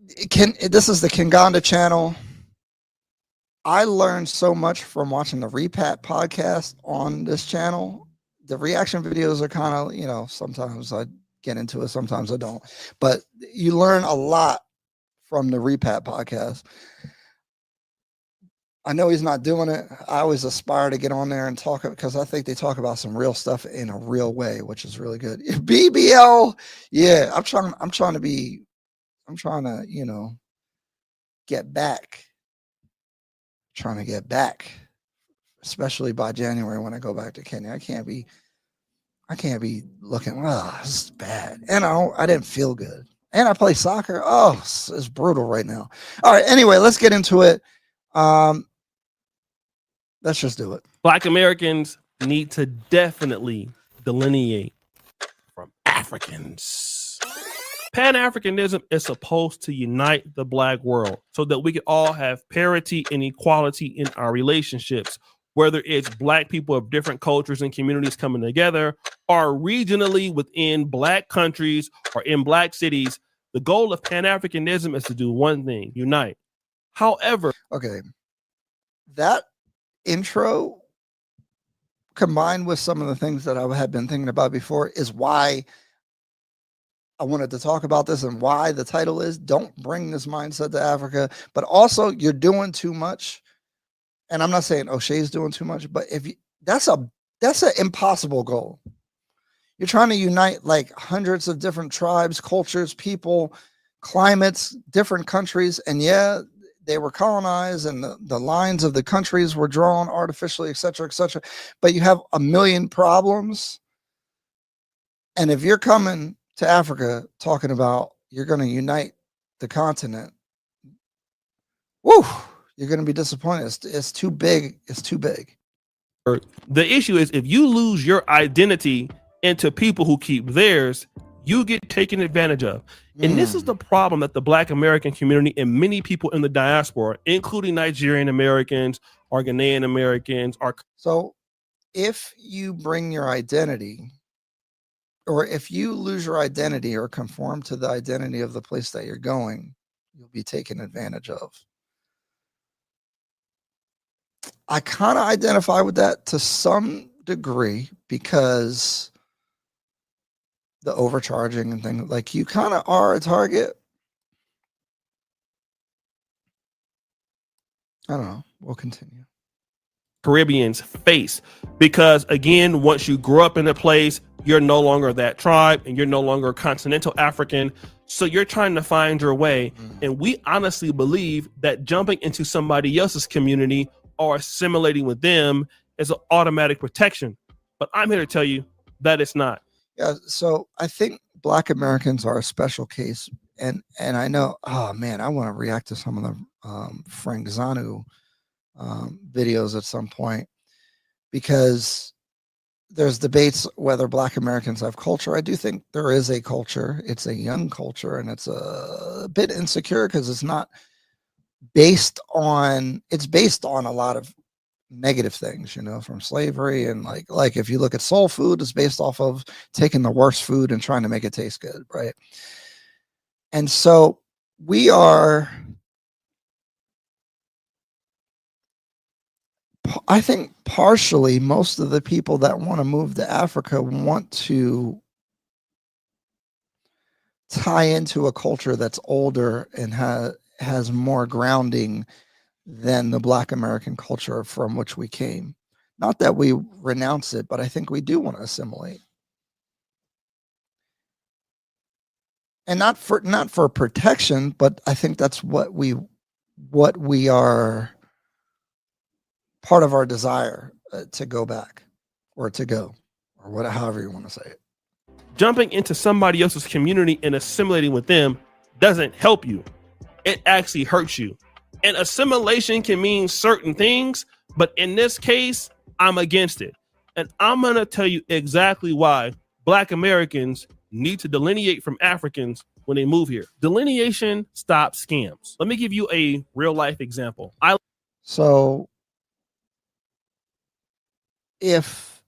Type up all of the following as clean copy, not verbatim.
This is the Kinganda channel. I learned so much from watching the Repat podcast on this channel. The reaction videos are kind of, sometimes I get into it, sometimes I don't. But you learn a lot from the Repat podcast. I know he's not doing it. I always aspire to get on there and talk, because I think they talk about some real stuff in a real way, which is really good. BBL, yeah, I'm trying to, get back. Trying to get back, especially by January when I go back to Kenya. I can't be looking, this is bad. And I didn't feel good. And I play soccer. Oh, it's brutal right now. All right. Anyway, let's get into it. Let's just do it. Black Americans need to definitely delineate from Africans. Pan-Africanism is supposed to unite the Black world so that we can all have parity and equality in our relationships, whether it's Black people of different cultures and communities coming together, or regionally within Black countries or in Black cities. The goal of Pan-Africanism is to do one thing: unite. However, okay, that intro combined with some of the things that I had been thinking about before is why I wanted to talk about this, and why the title is "Don't Bring This Mindset to Africa." But also, you're doing too much. And I'm not saying O'Shea's doing too much, but that's an impossible goal. You're trying to unite like hundreds of different tribes, cultures, people, climates, different countries. And yeah, they were colonized and the lines of the countries were drawn artificially, et cetera, et cetera. But you have a million problems. And if you're coming to Africa talking about you're going to unite the continent, woo, you're going to be disappointed. It's too big. It's too big. The issue is, if you lose your identity into people who keep theirs, you get taken advantage of. And this is the problem that the Black American community and many people in the diaspora, including Nigerian Americans or Ghanaian Americans, are. So if you bring your identity, or if you lose your identity or conform to the identity of the place that you're going, you'll be taken advantage of. I kind of identify with that to some degree, because the overcharging and things, like, you kind of are a target. I don't know. We'll continue. Caribbeans face, because again, once you grow up in a place, you're no longer that tribe and you're no longer a continental African. So you're trying to find your way. And we honestly believe that jumping into somebody else's community or assimilating with them is an automatic protection. But I'm here to tell you that it's not. Yeah. So I think Black Americans are a special case. And I know, oh man, I want to react to some of the Frank Zanu videos at some point, because there's debates whether Black Americans have culture. I do think there is a culture. It's a young culture, and it's a bit insecure because it's not based on, it's based on a lot of negative things, from slavery. And like if you look at soul food, it's based off of taking the worst food and trying to make it taste good, right? And so we are, I think partially, most of the people that want to move to Africa want to tie into a culture that's older and has more grounding than the Black American culture from which we came. Not that we renounce it, but I think we do want to assimilate. And not for protection, but I think that's what we are, part of our desire to go back, or to go, or whatever, however you want to say it. Jumping into somebody else's community and assimilating with them doesn't help you. It actually hurts you. And assimilation can mean certain things, but in this case, I'm against it. And I'm going to tell you exactly why Black Americans need to delineate from Africans when they move here. Delineation stops scams. Let me give you a real life example. So if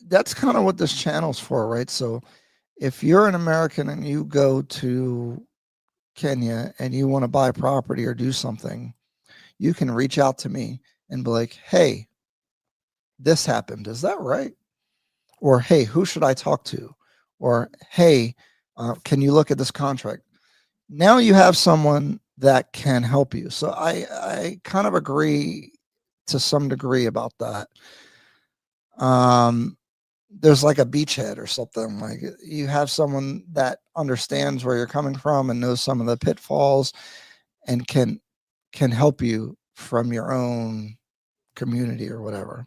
that's kind of what this channel's for, right? So if you're an American and you go to Kenya and you want to buy property or do something, you can reach out to me and be like, hey, this happened. Is that right? Or, hey, who should I talk to? Or, hey, can you look at this contract? Now you have someone that can help you. So I kind of agree to some degree about that. There's like a beachhead or something. Like you have someone that understands where you're coming from and knows some of the pitfalls and can help you from your own community or whatever.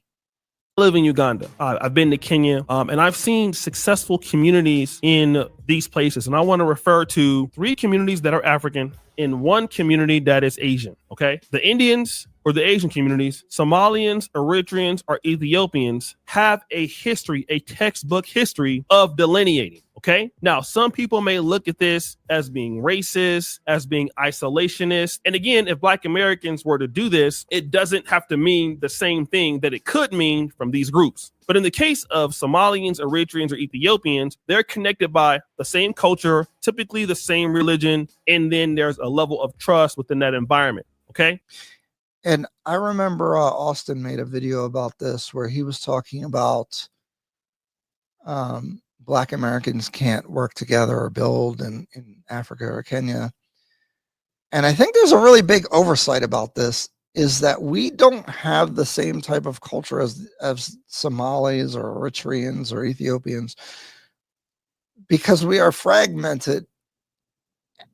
I live in Uganda. I've been to Kenya, and I've seen successful communities in these places. And I want to refer to 3 communities that are African and 1 community that is Asian. Okay. The Indians or the Asian communities, Somalians, Eritreans, or Ethiopians have a history, a textbook history of delineating. Okay. Now, some people may look at this as being racist, as being isolationist. And again, if Black Americans were to do this, it doesn't have to mean the same thing that it could mean from these groups. But in the case of Somalians, Eritreans, or Ethiopians, they're connected by the same culture, typically the same religion, and then there's a level of trust within that environment. Okay. And I remember Austin made a video about this where he was talking about Black Americans can't work together or build in Africa or Kenya. And I think there's a really big oversight about this, is that we don't have the same type of culture as Somalis or Eritreans or Ethiopians, because we are fragmented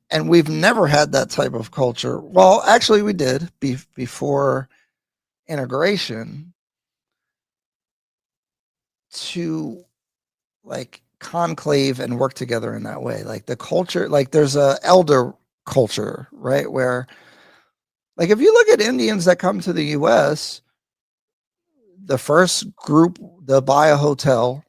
and we've never had that type of culture. Well, actually we did before integration, to like conclave and work together in that way. Like the culture, like there's a elder culture, right? Where like if you look at Indians that come to the US, the first group, they'll buy a hotel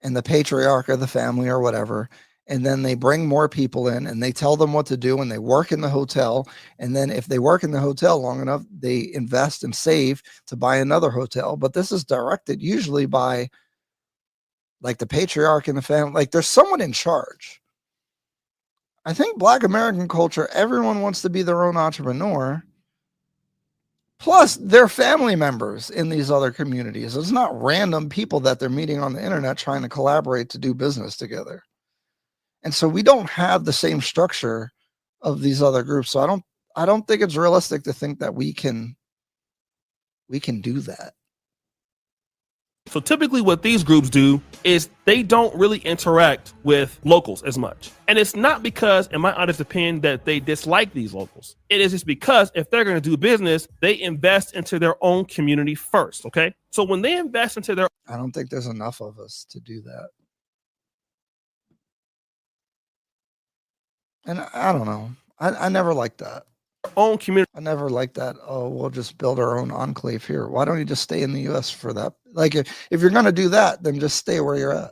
and the patriarch of the family or whatever, and then they bring more people in and they tell them what to do and they work in the hotel. And then if they work in the hotel long enough, they invest and save to buy another hotel. But this is directed usually by like the patriarch in the family. Like there's someone in charge. I think Black American culture, everyone wants to be their own entrepreneur. Plus, they're family members in these other communities. It's not random people that they're meeting on the internet trying to collaborate to do business together. And so we don't have the same structure of these other groups. So I don't think it's realistic to think that we can do that. So typically what these groups do is they don't really interact with locals as much. And it's not because, in my honest opinion, that they dislike these locals. It is just because if they're going to do business, they invest into their own community first. Okay. So when they invest into their, I don't think there's enough of us to do that. And I don't know. I never liked that. own community I never liked that. Oh, we'll just build our own enclave here. Why don't you just stay in the US for that? Like if you're going to do that, then just stay where you're at.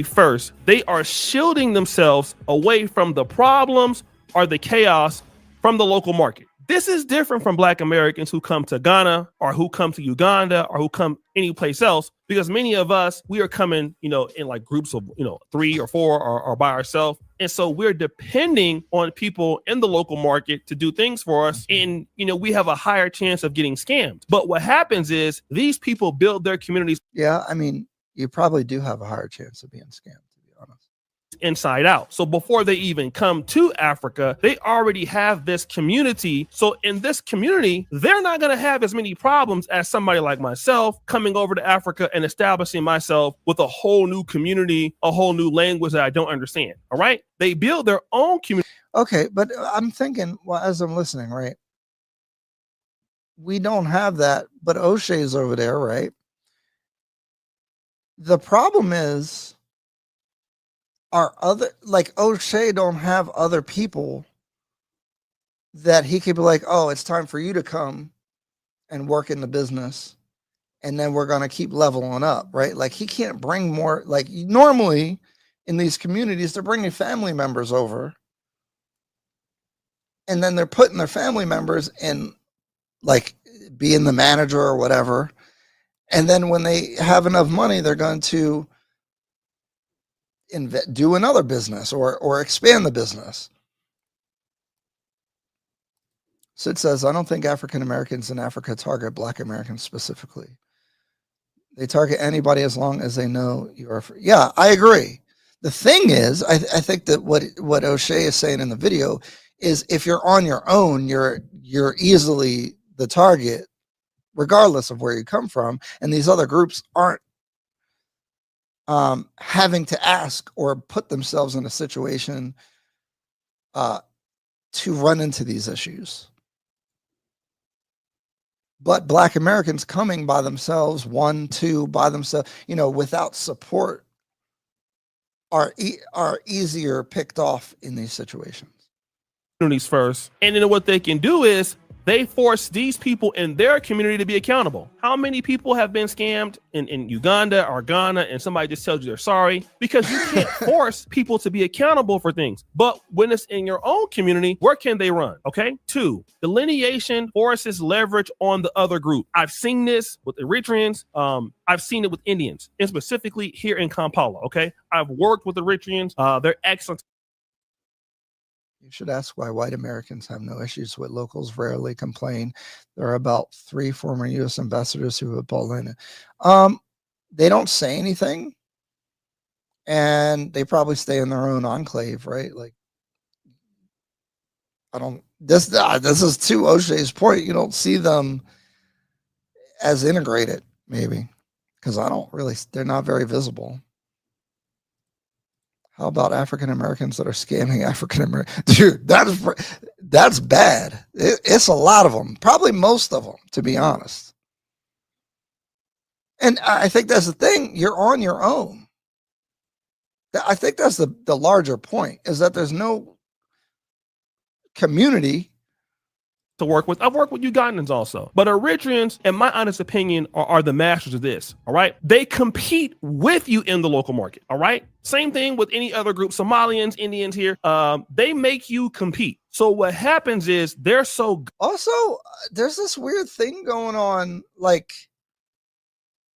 first, they are shielding themselves away from the problems or the chaos from the local market. This is different from Black Americans who come to Ghana or who come to Uganda or who come any place else, because many of us, we are coming, in like groups of, 3 or 4 or by ourselves. And so we're depending on people in the local market to do things for us. And, we have a higher chance of getting scammed. But what happens is these people build their communities. Yeah. I mean, you probably do have a higher chance of being scammed, to be honest. Inside out. So before they even come to Africa, they already have this community. So in this community, they're not going to have as many problems as somebody like myself coming over to Africa and establishing myself with a whole new community, a whole new language that I don't understand. All right. They build their own community. Okay. But I'm thinking, well, as I'm listening, right? We don't have that, but O'Shea's over there, right? The problem is, are other, like O'Shea don't have other people that he could be like, oh, it's time for you to come and work in the business, and then we're going to keep leveling up, right? Like he can't bring more. Like normally in these communities, they're bringing family members over, and then they're putting their family members in, like being the manager or whatever. And then when they have enough money, they're going to do another business or expand the business. Sid says, I don't think African Americans in Africa target Black Americans specifically. They target anybody as long as they know you are free. Yeah, I agree. The thing is, I think that what O'Shea is saying in the video is if you're on your own, you're easily the target, regardless of where you come from. And these other groups aren't having to ask or put themselves in a situation to run into these issues. But Black Americans coming by themselves, one, two, by themselves, without support, are easier picked off in these situations. Communities first, and then what they can do is they force these people in their community to be accountable. How many people have been scammed in Uganda or Ghana and somebody just tells you they're sorry? Because you can't force people to be accountable for things. But when it's in your own community, where can they run? Okay. 2, delineation forces leverage on the other group. I've seen this with Eritreans. I've seen it with Indians, and specifically here in Kampala. Okay. I've worked with Eritreans. They're excellent. You should ask why white Americans have no issues with locals, rarely complain. There are about 3 former U.S. ambassadors who have bought in. They don't say anything, and they probably stay in their own enclave, right? Like, I don't. This is to O'Shea's point. You don't see them as integrated, maybe, because I don't really. They're not very visible. How about African Americans that are scamming African Americans? Dude, that's bad. It's a lot of them, probably most of them, to be honest. And I think that's the thing. You're on your own. I think that's the larger point, is that there's no community to work with. I've worked with Ugandans also, but Eritreans, in my honest opinion, are the masters of this. All right. They compete with you in the local market. All right. Same thing with any other group, Somalians, Indians here. They make you compete. So what happens is they're so. Also, there's this weird thing going on. Like,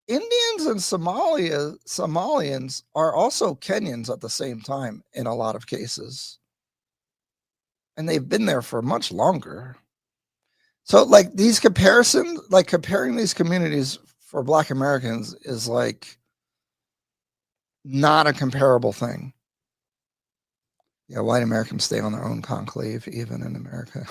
Indians and Somalians are also Kenyans at the same time in a lot of cases. And they've been there for much longer. So, like, these comparisons, like comparing these communities for Black Americans is like not a comparable thing. Yeah, white Americans stay on their own conclave, even in America.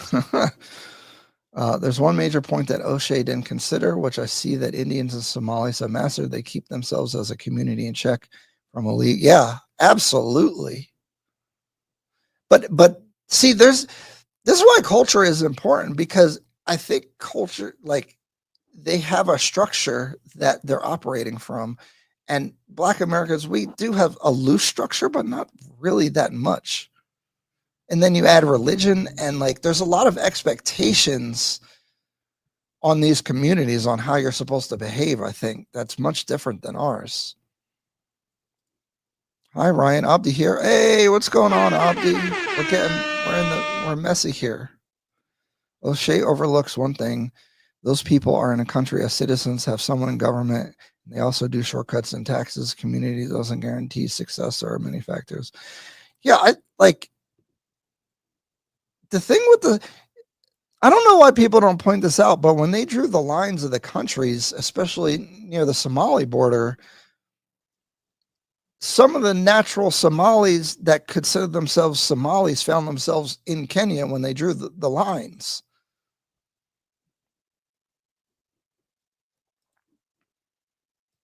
There's one major point that O'Shea didn't consider, which I see that Indians and Somalis have mastered. They keep themselves as a community in check from elite. Yeah, absolutely. But see, this is why culture is important, because I think culture, like, they have a structure that they're operating from. And Black Americans, we do have a loose structure, but not really that much. And then you add religion, and like, there's a lot of expectations on these communities on how you're supposed to behave. I think that's much different than ours. Hi, Ryan. Abdi here. Hey, what's going on, Abdi? We're messy here. O'Shea overlooks one thing. Those people are in a country as citizens, have someone in government. And they also do shortcuts in taxes. Community doesn't guarantee success. There are many factors. Yeah, the thing with I don't know why people don't point this out, but when they drew the lines of the countries, especially near the Somali border, some of the natural Somalis that consider themselves Somalis found themselves in Kenya when they drew the lines.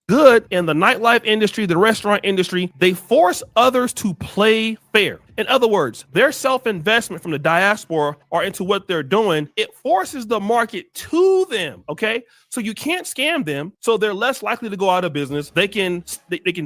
Good in the nightlife industry, the restaurant industry, they force others to play fair. In other words, their self-investment from the diaspora or into what they're doing, it forces the market to them. Okay. So you can't scam them. So they're less likely to go out of business. They can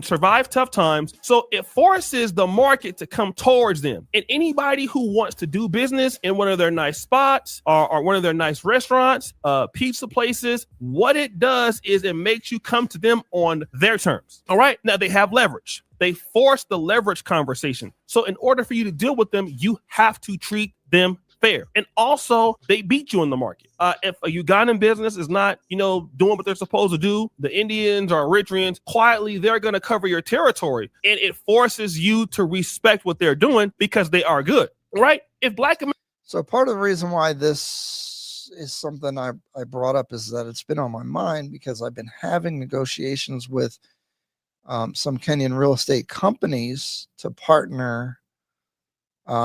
survive tough times. So it forces the market to come towards them. And anybody who wants to do business in one of their nice spots or one of their nice restaurants, pizza places, what it does is it makes you come to them on their terms. All right. Now they have leverage. They force the leverage conversation. So in order for you to deal with them, you have to treat them fair. And also, they beat you in the market. If a Ugandan business is not, doing what they're supposed to do, the Indians or Eritreans, quietly, they're going to cover your territory. And it forces you to respect what they're doing because they are good, right? If Black Americans... So part of the reason why this is something I brought up is that it's been on my mind because I've been having negotiations with some Kenyan real estate companies to partner,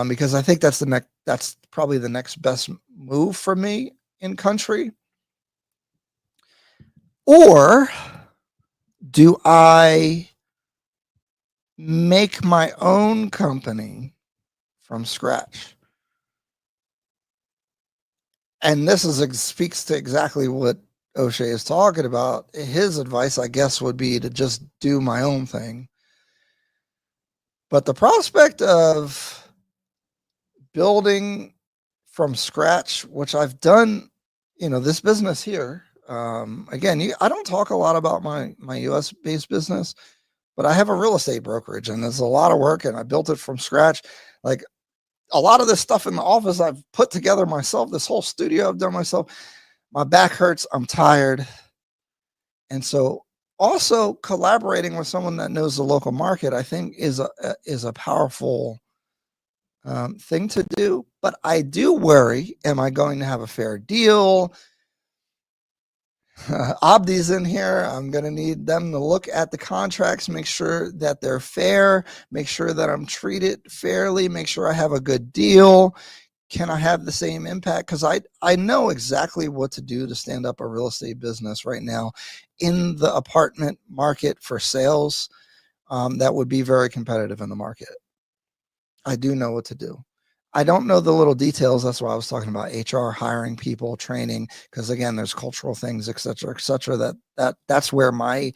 because I think that's probably the next best move for me in country. Or do I make my own company from scratch? And this speaks to exactly what O'Shea is talking about. His advice, I guess, would be to just do my own thing. But the prospect of building from scratch, which I've done, this business here. Again, I don't talk a lot about my US based business, but I have a real estate brokerage and it's a lot of work and I built it from scratch. Like a lot of this stuff in the office I've put together myself. This whole studio I've done myself. My back hurts. I'm tired. And so also collaborating with someone that knows the local market, I think is a powerful thing to do. But I do worry, am I going to have a fair deal? Abdi's in here. I'm going to need them to look at the contracts, make sure that they're fair, make sure that I'm treated fairly, make sure I have a good deal. Can I have the same impact? Because I know exactly what to do to stand up a real estate business right now in the apartment market for sales. That would be very competitive in the market. I do know what to do. I don't know the little details. That's why I was talking about HR, hiring people, training, because again, there's cultural things, et cetera, that's where my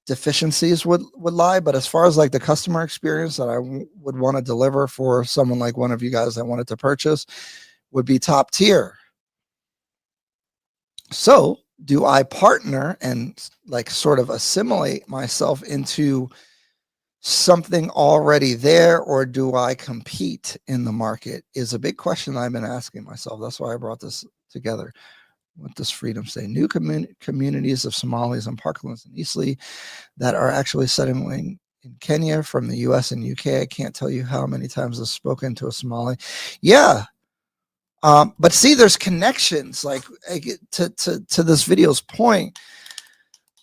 deficiencies would lie. But as far as like the customer experience that I would want to deliver for someone like one of you guys that wanted to purchase would be top tier. So do I partner and like sort of assimilate myself into something already there, or do I compete in the market is a big question I've been asking myself. That's why I brought this together. What does freedom say? New communities of Somalis and Parklands and Eastleigh that are actually settling in Kenya from the US and UK. I can't tell you how many times I've spoken to a Somali. Yeah. But see, there's connections like to this video's point.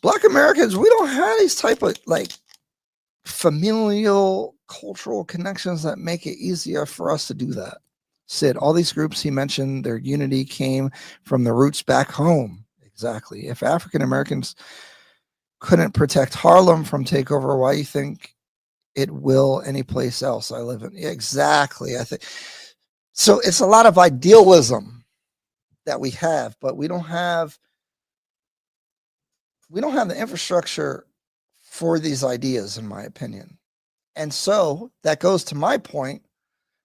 Black Americans, we don't have these type of like familial cultural connections that make it easier for us to do that. Sid, all these groups he mentioned, their unity came from the roots back home. Exactly. If African Americans couldn't protect Harlem from takeover, why do you think it will any place else I live in? Yeah, exactly. I think so. It's a lot of idealism that we have, but we don't have the infrastructure for these ideas, in my opinion. And so that goes to my point.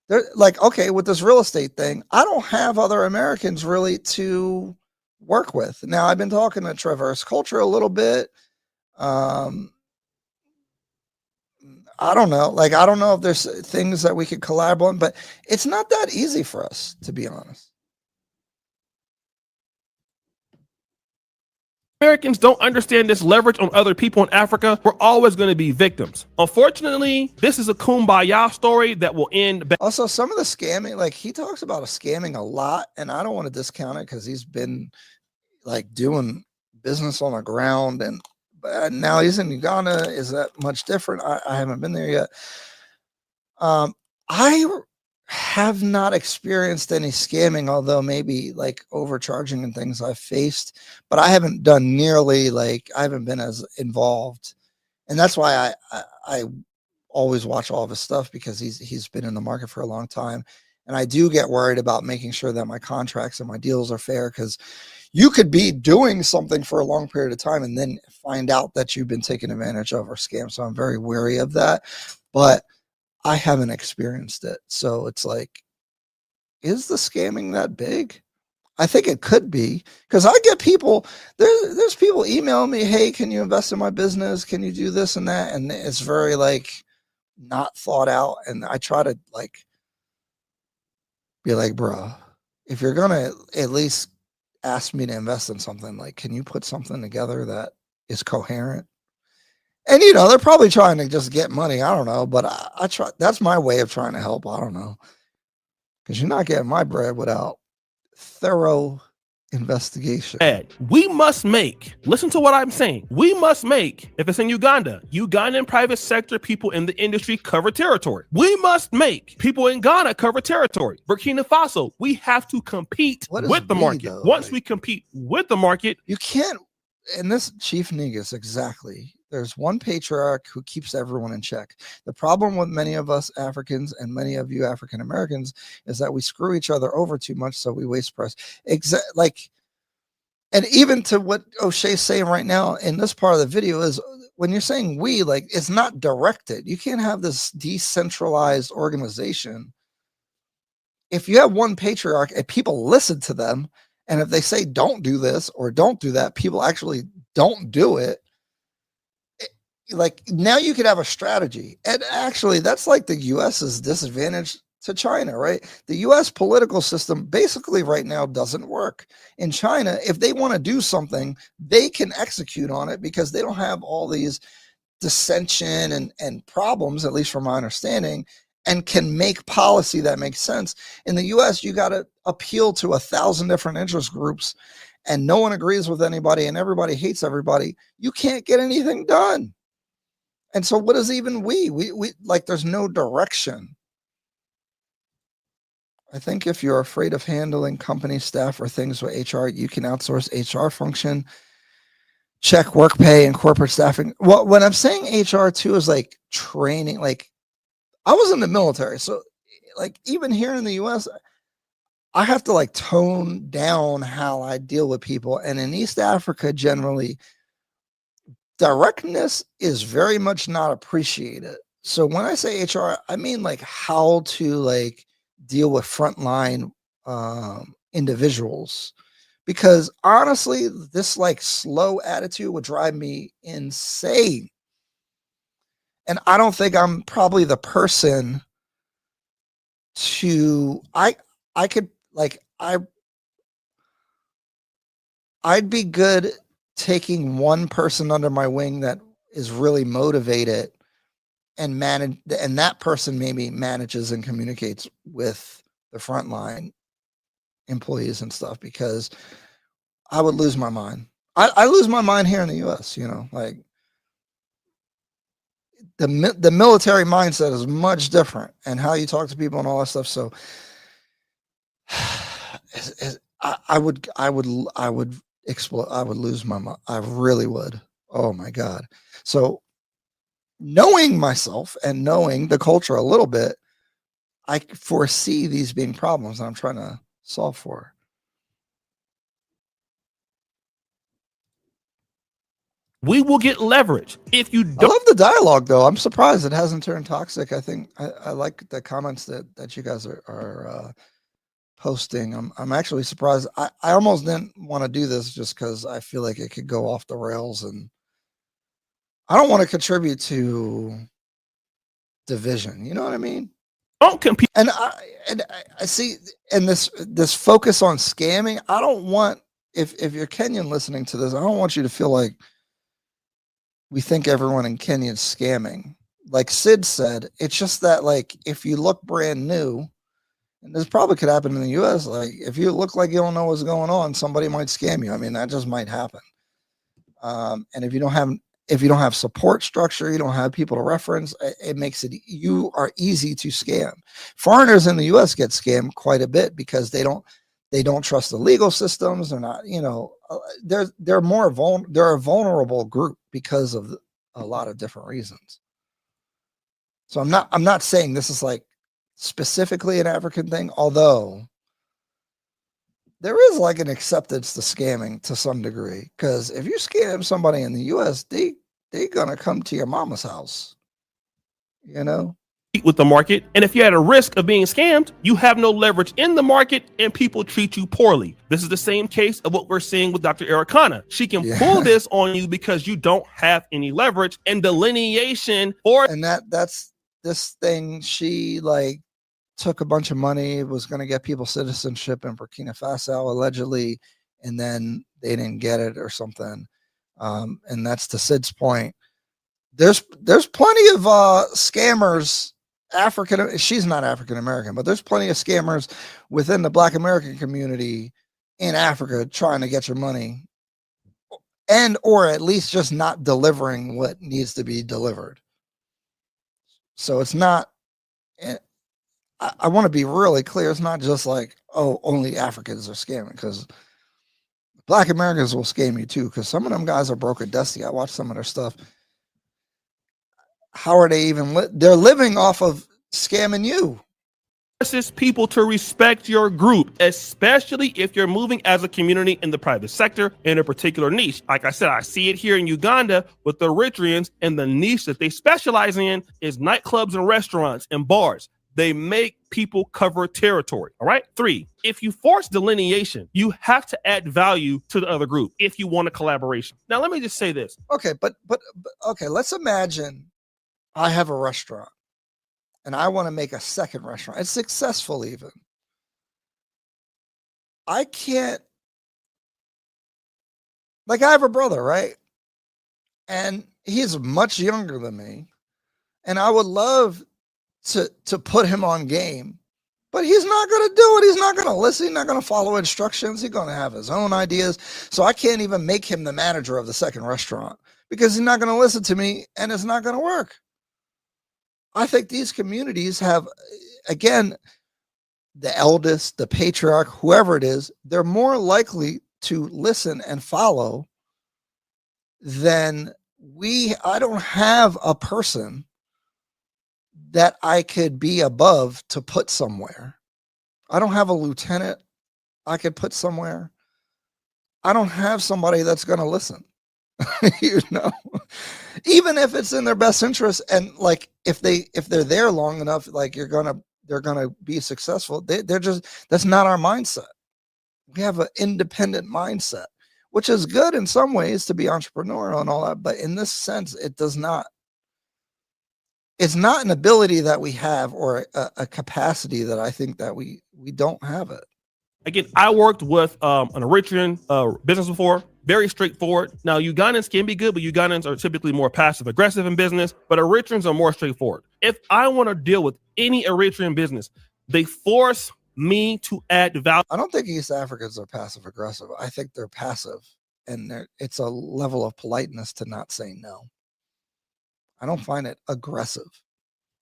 They're like, okay, with this real estate thing, I don't have other Americans really to work with. Now, I've been talking to Traverse Culture a little bit. I don't know. Like, I don't know if there's things that we could collab on, but it's not that easy for us, to be honest. Americans don't understand this leverage on other people in Africa. We're always going to be victims. Unfortunately, this is a kumbaya story that will end. Also, some of the scamming, like he talks about scamming a lot, and I don't want to discount it because he's been like doing business on the ground, and now he's in Uganda. Is that much different? I haven't been there yet. I have not experienced any scamming, although maybe like overcharging and things I've faced, but I haven't done nearly like I haven't been as involved. And that's why I always watch all of his stuff, because he's been in the market for a long time. And I do get worried about making sure that my contracts and my deals are fair, because you could be doing something for a long period of time and then find out that you've been taken advantage of or scammed. So I'm very wary of that. But I haven't experienced it. So it's like, is the scamming that big? I think it could be, because I get people, there's people emailing me, hey, can you invest in my business? Can you do this and that? And it's very like not thought out. And I try to like be like, bro, if you're gonna at least ask me to invest in something, like, can you put something together that is coherent? And they're probably trying to just get money. I don't know, but I try. That's my way of trying to help. I don't know, because you're not getting my bread without thorough investigation. We must make, listen to what I'm saying. We must make, if it's in Uganda, Ugandan private sector people in the industry cover territory. We must make people in Ghana cover territory. Burkina Faso, we have to compete with the market. Though? Once we compete with the market, you can't. And this Chief Negus, exactly. There's one patriarch who keeps everyone in check. The problem with many of us Africans and many of you African Americans is that we screw each other over too much, so we waste press. And even to what O'Shea's saying right now in this part of the video is, when you're saying we, like, it's not directed. You can't have this decentralized organization. If you have one patriarch and people listen to them, and if they say don't do this or don't do that, people actually don't do it. Like, now you could have a strategy. And actually, that's like the US's disadvantage to China, right? The US political system basically right now doesn't work. In China, if they want to do something, they can execute on it because they don't have all these dissension and problems, at least from my understanding, and can make policy that makes sense. In the US, you got to appeal to 1,000 different interest groups, and no one agrees with anybody, and everybody hates everybody. You can't get anything done. And so what is even we like, there's no direction. I think if you're afraid of handling company staff or things with HR, you can outsource HR function, check work pay and corporate staffing. Well, when I'm saying HR too is like training, like, I was in the military. So like, even here in the US, I have to like tone down how I deal with people. And in East Africa, generally, directness is very much not appreciated. So when I say HR, I mean like how to like deal with frontline individuals, because honestly, this like slow attitude would drive me insane. And I don't think I'm probably the person to, I'd be good taking one person under my wing that is really motivated and manage, and that person maybe manages and communicates with the frontline employees and stuff, because I would lose my mind. I lose my mind here in the US, like the military mindset is much different, and how you talk to people and all that stuff. So I would explode. I would lose my mind. I really would. Oh my God. So knowing myself and knowing the culture a little bit, I foresee these being problems that I'm trying to solve for. We will get leverage if you don't. I love the dialogue, though. I'm surprised it hasn't turned toxic. I think I like the comments that you guys are posting. I'm actually surprised. I almost didn't want to do this just because I feel like it could go off the rails, and I don't want to contribute to division. You know what I mean? Don't compete. And I see, and this focus on scamming. I don't want, if you're Kenyan listening to this, I don't want you to feel like we think everyone in Kenya is scamming. Like Sid said, it's just that, like, if you look brand new, and this probably could happen in the US, like if you look like you don't know what's going on, somebody might scam you. I mean, that just might happen. And if you don't have support structure, you don't have people to reference, it makes it, you are easy to scam. Foreigners in the US get scammed quite a bit because they don't trust the legal systems. They're not, they're a vulnerable group because of a lot of different reasons. So I'm not saying this is like specifically an African thing, although there is like an acceptance to scamming to some degree, because if you scam somebody in the US, they're gonna come to your mama's house, with the market. And if you're at a risk of being scammed, you have no leverage in the market and people treat you poorly. This is the same case of what we're seeing with Dr. Ericana. She can pull this on you because you don't have any leverage and delineation, or and that's this thing she like took a bunch of money, was going to get people citizenship in Burkina Faso allegedly, and then they didn't get it or something. And that's to Sid's point. There's plenty of scammers. She's not African American, but there's plenty of scammers within the Black American community in Africa trying to get your money, and or at least just not delivering what needs to be delivered. So it's not. I want to be really clear. It's not just like, oh, only Africans are scamming, because Black Americans will scam you too, because some of them guys are broke at Dusty. I watch some of their stuff. How are they even they're living off of scamming you. Forces people to respect your group, especially if you're moving as a community in the private sector in a particular niche. Like I said, I see it here in Uganda with the Eritreans, and the niche that they specialize in is nightclubs and restaurants and bars. They make people cover territory. All right. 3, if you force delineation, you have to add value to the other group if you want a collaboration. Now, let me just say this. Okay, but okay, let's imagine I have a restaurant and I want to make a second restaurant. It's successful even. I can't, like, I have a brother, right? And he's much younger than me. And I would love to put him on game, but he's not going to do it. He's not going to listen. He's not going to follow instructions. He's going to have his own ideas. So I can't even make him the manager of the second restaurant, because he's not going to listen to me, and it's not going to work. I think these communities have, again, the eldest, the patriarch, whoever it is, they're more likely to listen and follow than we. I don't have a person that I could be above to put somewhere. I don't have a lieutenant I could put somewhere. I don't have somebody that's going to listen. You know, even if it's in their best interest, and like if they're there long enough, like they're gonna be successful. They're just, that's not our mindset. We have an independent mindset, which is good in some ways to be entrepreneurial and all that, but in this sense, it does not. It's not an ability that we have, or a capacity that I think that we don't have it. Again, I worked with an Eritrean business before. Very straightforward. Now, Ugandans can be good, but Ugandans are typically more passive aggressive in business, but Eritreans are more straightforward. If I want to deal with any Eritrean business, they force me to add value. I don't think East Africans are passive aggressive. I think they're passive, and it's a level of politeness to not say no. I don't find it aggressive.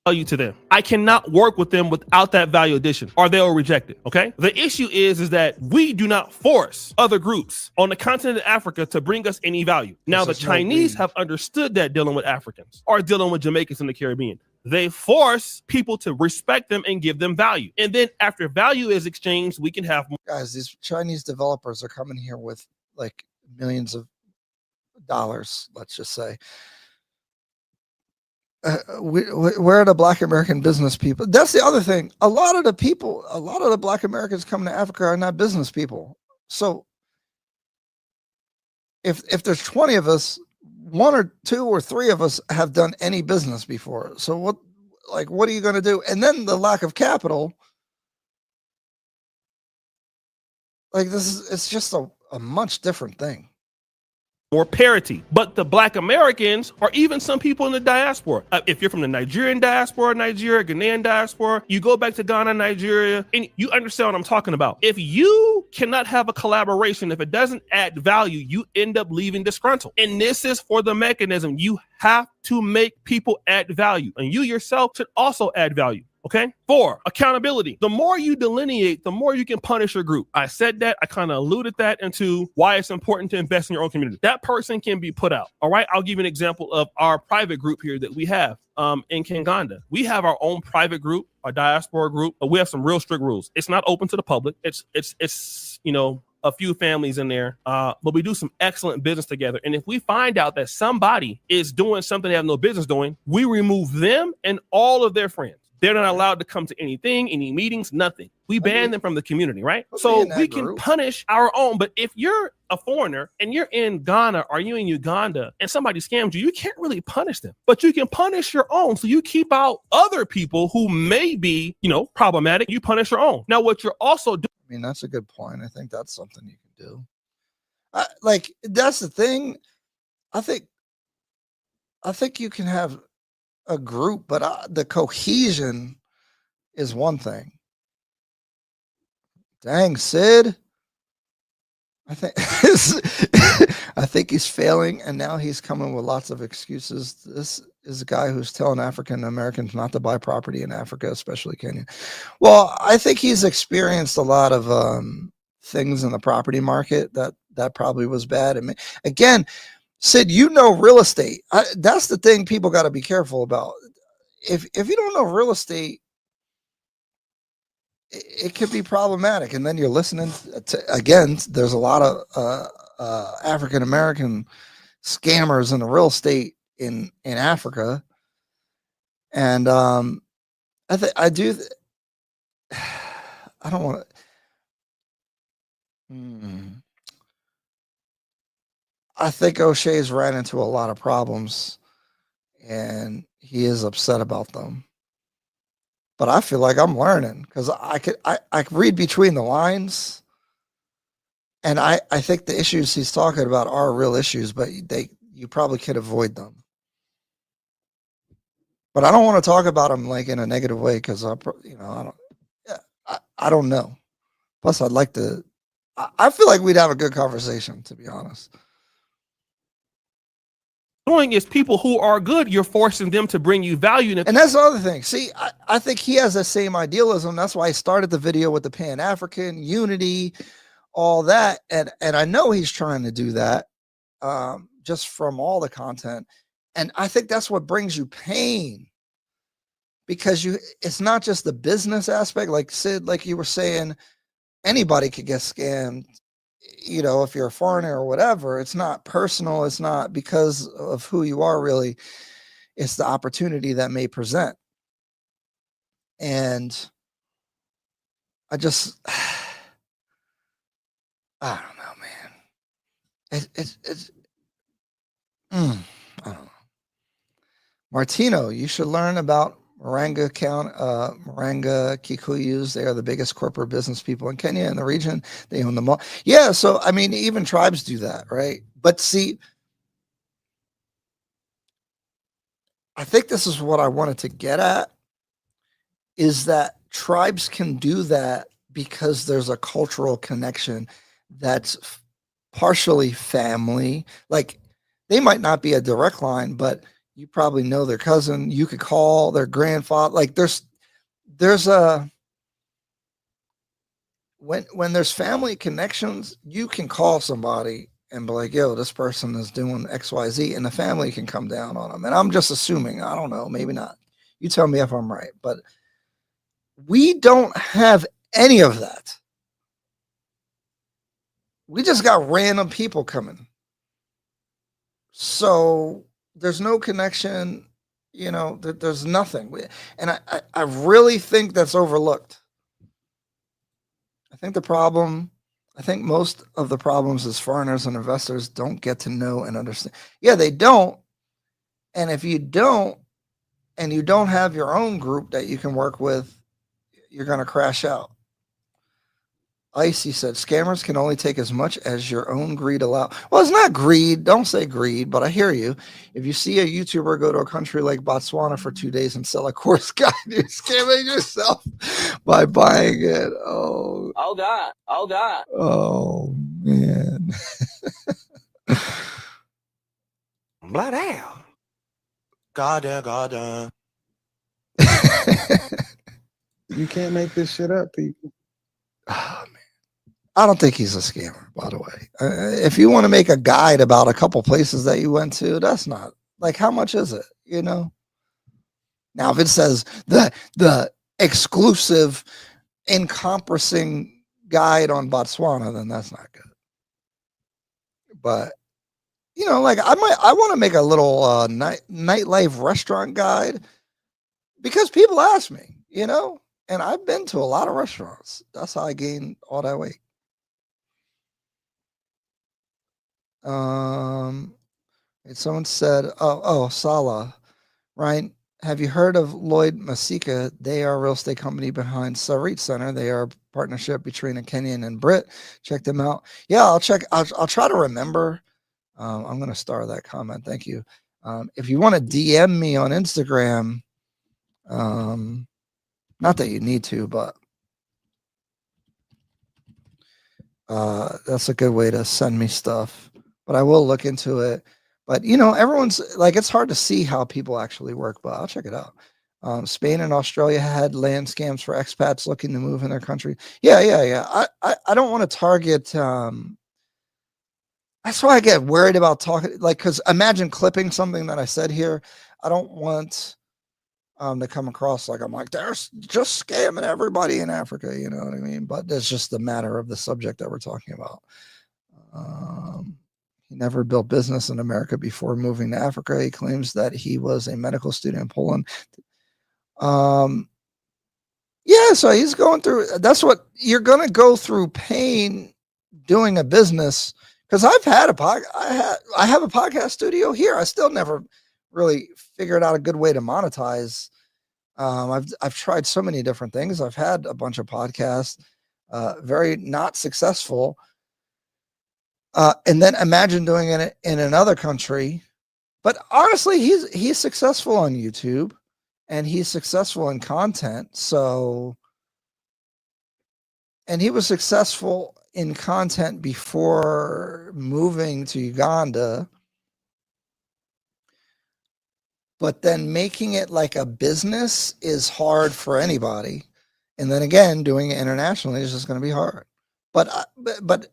Value to them. I cannot work with them without that value addition, or they'll reject it. Okay. The issue is that we do not force other groups on the continent of Africa to bring us any value. Now, the Chinese have understood that dealing with Africans or dealing with Jamaicans in the Caribbean. They force people to respect them and give them value. And then after value is exchanged, we can have more. Guys, these Chinese developers are coming here with like millions of dollars, let's just say. Where are the Black American business people? That's the other thing. A lot of the Black Americans coming to Africa are not business people. So if there's 20 of us, 1 or 2 or 3 of us have done any business before. So what are you going to do? And then the lack of capital. Like, it's just a much different thing. More parity, but the Black Americans, or even some people in the diaspora, if you're from the Nigerian diaspora, Ghanaian diaspora, you go back to Ghana, Nigeria, and you understand what I'm talking about. If you cannot have a collaboration, if it doesn't add value, you end up leaving disgruntled. And this is for the mechanism. You have to make people add value, and you yourself should also add value. Okay. 4, accountability. The more you delineate, the more you can punish your group. I said that. I kind of alluded that into why it's important to invest in your own community. That person can be put out. All right. I'll give you an example of our private group here that we have in Kinganda. We have our own private group, our diaspora group. But we have some real strict rules. It's not open to the public. It's a few families in there, but we do some excellent business together. And if we find out that somebody is doing something they have no business doing, we remove them and all of their friends. They're not allowed to come to anything, any meetings, nothing. We ban them from the community, right? So we can punish our own. But if you're a foreigner and you're in Ghana or you in Uganda and somebody scams you, you can't really punish them. But you can punish your own. So you keep out other people who may be, problematic. You punish your own. Now, what you're also doing. I mean, that's a good point. I think that's something you can do. That's the thing. I think you can have a group, but the cohesion is one thing. Dang, Sid. I think he's failing, and now he's coming with lots of excuses. This is a guy who's telling African Americans not to buy property in Africa, especially Kenya. Well, I think he's experienced a lot of things in the property market that probably was bad. I mean, again, Sid, real estate. That's the thing people got to be careful about. If you don't know real estate, it could be problematic. And then you're listening to, again, there's a lot of African American scammers in the real estate in Africa. And I don't want to. I think O'Shea's ran into a lot of problems, and he is upset about them. But I feel like I'm learning because I could read between the lines, and I think the issues he's talking about are real issues, but you probably could avoid them. But I don't want to talk about them like in a negative way because I don't know. Plus, I'd like to. I feel like we'd have a good conversation, to be honest. Doing is people who are good, you're forcing them to bring you value. And that's the other thing. See, I think he has the same idealism. That's why I started the video with the Pan-African unity, all that. And I know he's trying to do that just from all the content. And I think that's what brings you pain, because it's not just the business aspect. Like Sid, like you were saying, anybody could get scammed. If you're a foreigner or whatever, it's not personal. It's not because of who you are, really. It's the opportunity that may present. And I don't know, man. I don't know. Martino, you should learn about Maranga Kikuyus. They are the biggest corporate business people in Kenya and the region. They own them all. Yeah, so I mean, even tribes do that, right? But see, I think this is what I wanted to get at, is that tribes can do that because there's a cultural connection that's partially family. Like, they might not be a direct line, but you probably know their cousin. You could call their grandfather. Like there's a, when there's family connections, you can call somebody and be like, yo, this person is doing XYZ, and the family can come down on them. And I'm just assuming, I don't know, maybe not. You tell me if I'm right, but we don't have any of that. We just got random people coming. So there's no connection, there's nothing. And I really think that's overlooked. I think most of the problems is foreigners and investors don't get to know and understand. Yeah, they don't. And if you don't, and you don't have your own group that you can work with, you're going to crash out. Icy said, scammers can only take as much as your own greed allow. Well, it's not greed. Don't say greed, but I hear you. If you see a YouTuber go to a country like Botswana for 2 days and sell a course guide, you're scamming yourself by buying it. Oh God. Oh, man. Blood hell. God. You can't make this shit up, people. Oh, man. I don't think he's a scammer, by the way. If you want to make a guide about a couple places that you went to, that's not, like, how much is it? Now, if it says the exclusive, encompassing guide on Botswana, then that's not good. But like, I want to make a little nightlife restaurant guide, because people ask me. you know, and I've been to a lot of restaurants. That's how I gained all that weight. Someone said, Salah, Ryan, have you heard of Lloyd Masika? They are a real estate company behind Sarit Center. They are a partnership between a Kenyan and Brit. Check them out. Yeah, I'll check. I'll try to remember. I'm going to star that comment. Thank you. If you want to DM me on Instagram, not that you need to, but that's a good way to send me stuff. But I will look into it. But everyone's like, it's hard to see how people actually work, but I'll check it out. Spain and Australia had land scams for expats looking to move in their country. Yeah. I don't want to target. That's why I get worried about talking, like, because imagine clipping something that I said here. I don't want to come across like I'm like, they're just scamming everybody in Africa. You know what I mean? But it's just a matter of the subject that we're talking about. He never built business in America before moving to Africa. He claims that he was a medical student in Poland. Yeah, so he's going through. That's what you're going to go through pain doing a business. Because I've had I have a podcast studio here. I still never really figured out a good way to monetize. I've tried so many different things. I've had a bunch of podcasts, very not successful. And then imagine doing it in another country. But honestly, he's successful on YouTube and he's successful in content. So, and he was successful in content before moving to Uganda. But then making it like a business is hard for anybody. And then again, doing it internationally is just going to be hard. But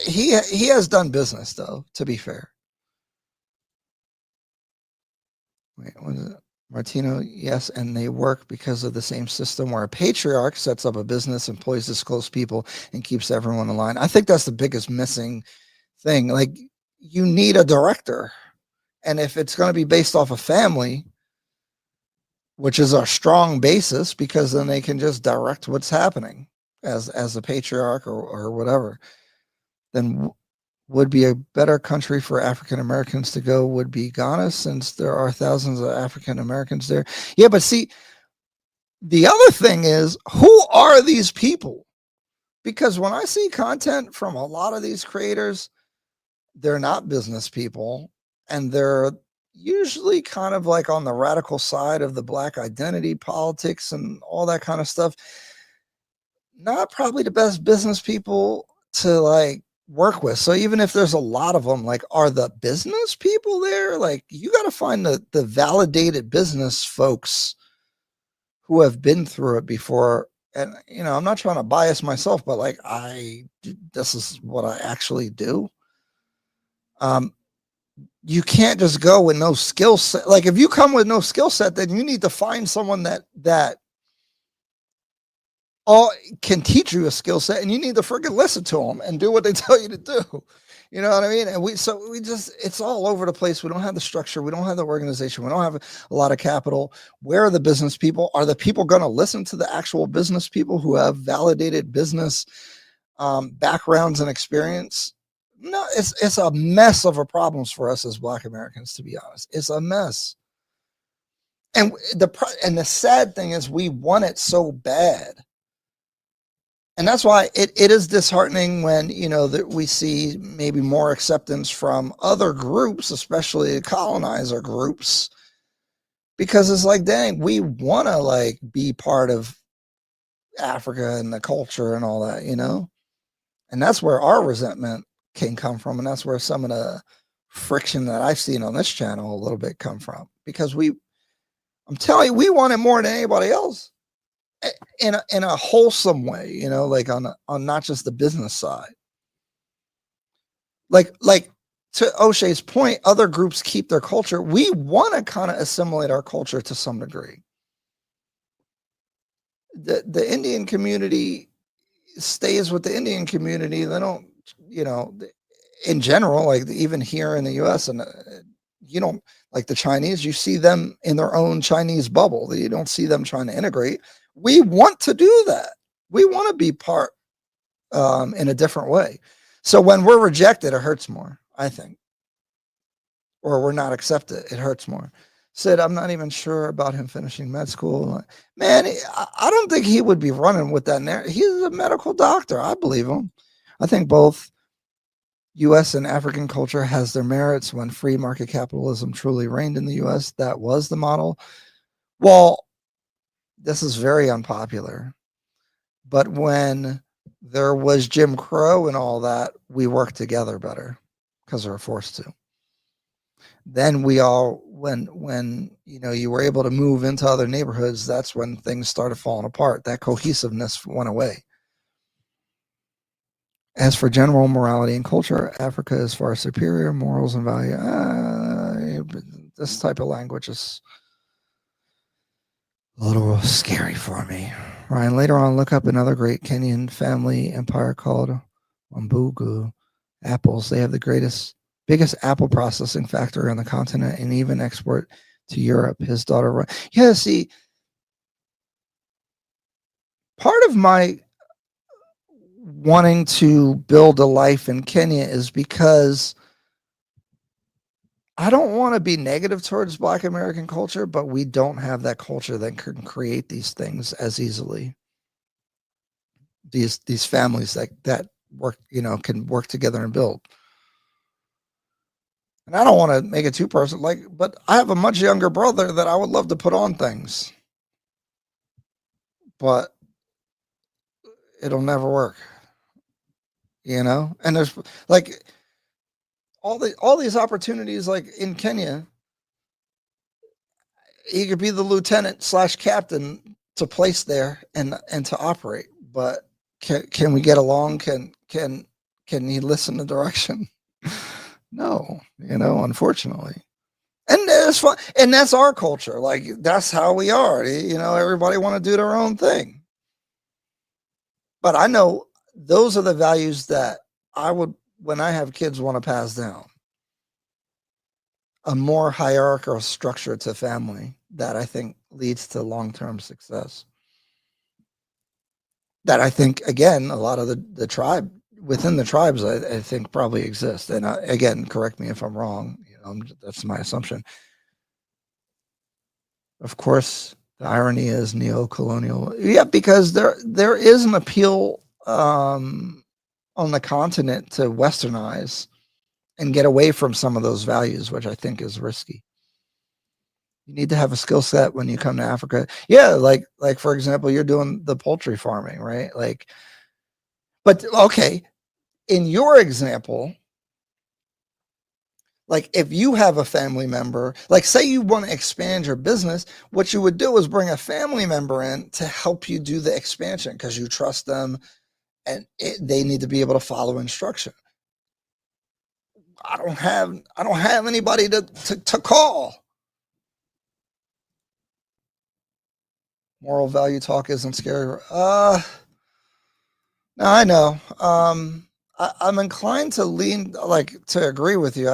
he has done business though, to be fair. Wait, what is it? Martino, yes, and they work because of the same system where a patriarch sets up a business, employs his close people, and keeps everyone aligned. I think that's the biggest missing thing. Like, you need a director. And if it's going to be based off a family, which is a strong basis, because then they can just direct what's happening as a patriarch or whatever, then would be a better country for African Americans to go would be Ghana, since there are thousands of African Americans there. Yeah, but see, the other thing is, who are these people? Because when I see content from a lot of these creators, they're not business people, and they're usually kind of like on the radical side of the Black identity politics and all that kind of stuff. Not probably the best business people to like work with. So even if there's a lot of them, like, are the business people there? Like, you got to find the validated business folks who have been through it before. And, I'm not trying to bias myself, but like, this is what I actually do. You can't just go with no skill set. Like, if you come with no skill set, then you need to find someone that all can teach you a skill set, and you need to freaking listen to them and do what they tell you to do. You know what I mean? And it's all over the place. We don't have the structure. We don't have the organization. We don't have a lot of capital. Where are the business people? Are the people going to listen to the actual business people who have validated business backgrounds and experience? No, it's a mess of a problems for us as Black Americans, to be honest. It's a mess. And the sad thing is, we want it so bad. And that's why it is disheartening when, that we see maybe more acceptance from other groups, especially colonizer groups, because it's like, dang, we want to like be part of Africa and the culture and all that, and that's where our resentment can come from. And that's where some of the friction that I've seen on this channel a little bit come from, because I'm telling you, we want it more than anybody else. In a wholesome way, like on not just the business side. Like to O'Shea's point, other groups keep their culture. We want to kind of assimilate our culture to some degree. The Indian community stays with the Indian community. They don't, in general, like even here in the US, and you don't, Like the Chinese, you see them in their own Chinese bubble. You don't see them trying to integrate. We want to do that. We want to be part in a different way. So when we're rejected, it hurts more, I think. Or we're not accepted, it hurts more. Said, I'm not even sure about him finishing med school. Man, I don't think he would be running with that narrative. He's a medical doctor. I believe him. I think both U.S. and African culture has their merits. When free market capitalism truly reigned in the U.S., that was the model. Well, this is very unpopular. But when there was Jim Crow and all that, we worked together better because we were forced to. Then we all, when you know, you were able to move into other neighborhoods, that's when things started falling apart. That cohesiveness went away. As for general morality and culture, Africa is far superior morals and value. This type of language is a little scary for me. Ryan, later on, look up another great Kenyan family empire called Wambugu Apples. They have the biggest apple processing factory on the continent and even export to Europe. His daughter, yeah, see, part of my wanting to build a life in Kenya is because I don't want to be negative towards Black American culture, but we don't have that culture that can create these things as easily. These families that work, you know, can work together and build. And I don't want to make it too personal, but I have a much younger brother that I would love to put on things, but it'll never work, you know? And there's like all these opportunities, like in Kenya, he could be the lieutenant / captain to place there and to operate, but can we get along? Can he listen to direction? No, you know, unfortunately. And that's fun. And that's our culture. Like, that's how we are. You know, everybody want to do their own thing. But I know those are the values that I would, when I have kids, want to pass down. A more hierarchical structure to family that I think leads to long-term success. That I think, again, a lot of the tribe, within the tribes, I think probably exist. And again, correct me if I'm wrong. You know, that's my assumption. Of course, the irony is neo-colonial. Yeah, because there is an appeal on the continent to westernize and get away from some of those values, which I think is risky. You need to have a skill set when you come to Africa. Yeah, like for example, you're doing the poultry farming, right? Like, but okay, in your example, like if you have a family member, like say you want to expand your business, what you would do is bring a family member in to help you do the expansion because you trust them and they need to be able to follow instruction. I don't have anybody to call. Moral value talk isn't scary. No, I know. I'm inclined to lean, to agree with you.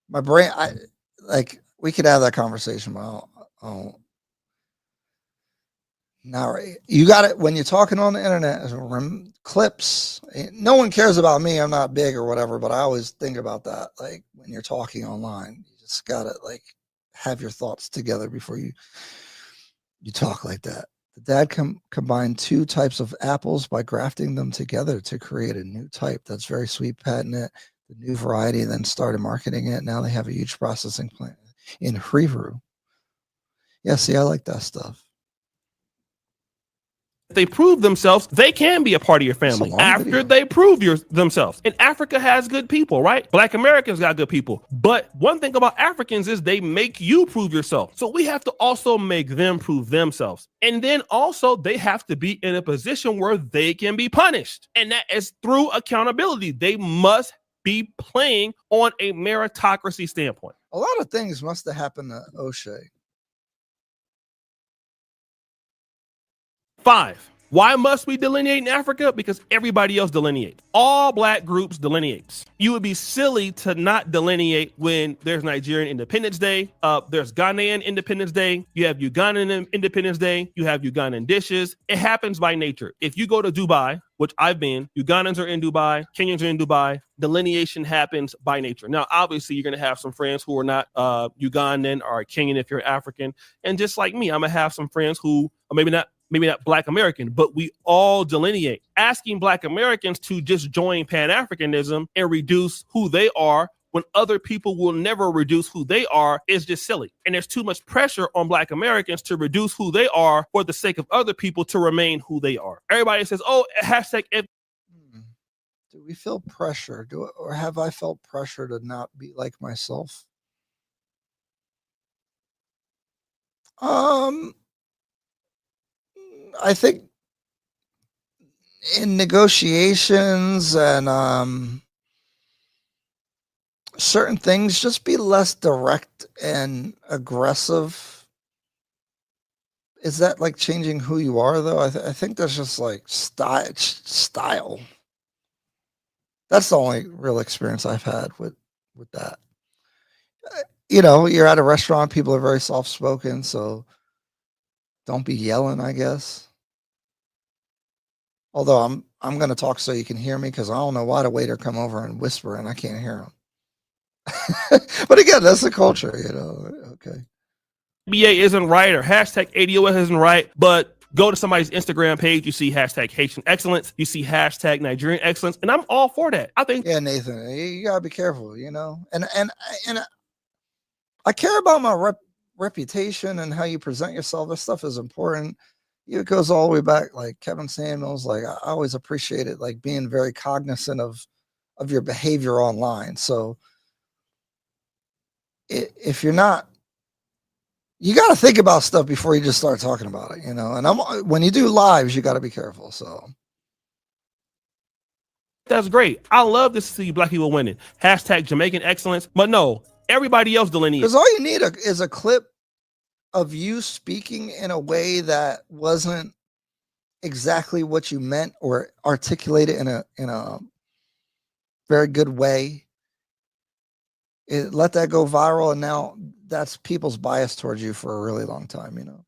My brain, we could have that conversation, but now you got it when you're talking on the internet, clips. No one cares about me. I'm not big or whatever, but I always think about that. Like when you're talking online, you just gotta have your thoughts together before you talk like that. The dad combined two types of apples by grafting them together to create a new type. That's very sweet. Patented it, the new variety, then started marketing it. Now they have a huge processing plant in Hebrew. Yeah, see, I like that stuff. If they prove themselves, they can be a part of your family after they prove themselves. And Africa has good people, right? Black Americans got good people. But one thing about Africans is they make you prove yourself. So we have to also make them prove themselves. And then also they have to be in a position where they can be punished. And that is through accountability. They must be playing on a meritocracy standpoint. A lot of things must have happened to O'Shea. 5, Why must we delineate in Africa? Because everybody else delineates. All black groups delineates. You would be silly to not delineate when there's Nigerian Independence Day, there's Ghanaian Independence Day, you have Ugandan Independence Day, you have Ugandan dishes. It happens by nature. If you go to Dubai, which I've been, Ugandans are in Dubai, Kenyans are in Dubai, delineation happens by nature. Now, obviously, you're going to have some friends who are not Ugandan or Kenyan if you're African. And just like me, I'm going to have some friends who are maybe not Black American, but we all delineate. Asking Black Americans to just join Pan-Africanism and reduce who they are when other people will never reduce who they are is just silly. And there's too much pressure on Black Americans to reduce who they are for the sake of other people to remain who they are. Everybody says, oh, hashtag. Do we feel pressure? Or have I felt pressure to not be like myself? I think in negotiations and certain things, just be less direct and aggressive. Is that like changing who you are, though? I think that's just like style. That's the only real experience I've had with that. You know, you're at a restaurant, people are very soft-spoken, so don't be yelling, I guess. Although I'm going to talk so you can hear me, because I don't know why the waiter come over and whisper and I can't hear him. But again, that's the culture, you know. Okay. BA isn't right or hashtag ADOS isn't right, but go to somebody's Instagram page, you see hashtag Haitian excellence, you see hashtag Nigerian excellence, and I'm all for that. I think. Yeah, Nathan, you gotta be careful, you know. And I care about my reputation and how you present yourself. This stuff is important. It goes all the way back, like Kevin Samuels. Like I always appreciate it, like being very cognizant of your behavior online. So if you're not, you got to think about stuff before you just start talking about it, you know. And when you do lives, you got to be careful. So that's great. I love to see Black people winning. Hashtag Jamaican excellence. But no, everybody else delineates. Because all you need is a clip of you speaking in a way that wasn't exactly what you meant or articulated in a very good way. Let that go viral, and now that's people's bias towards you for a really long time, you know.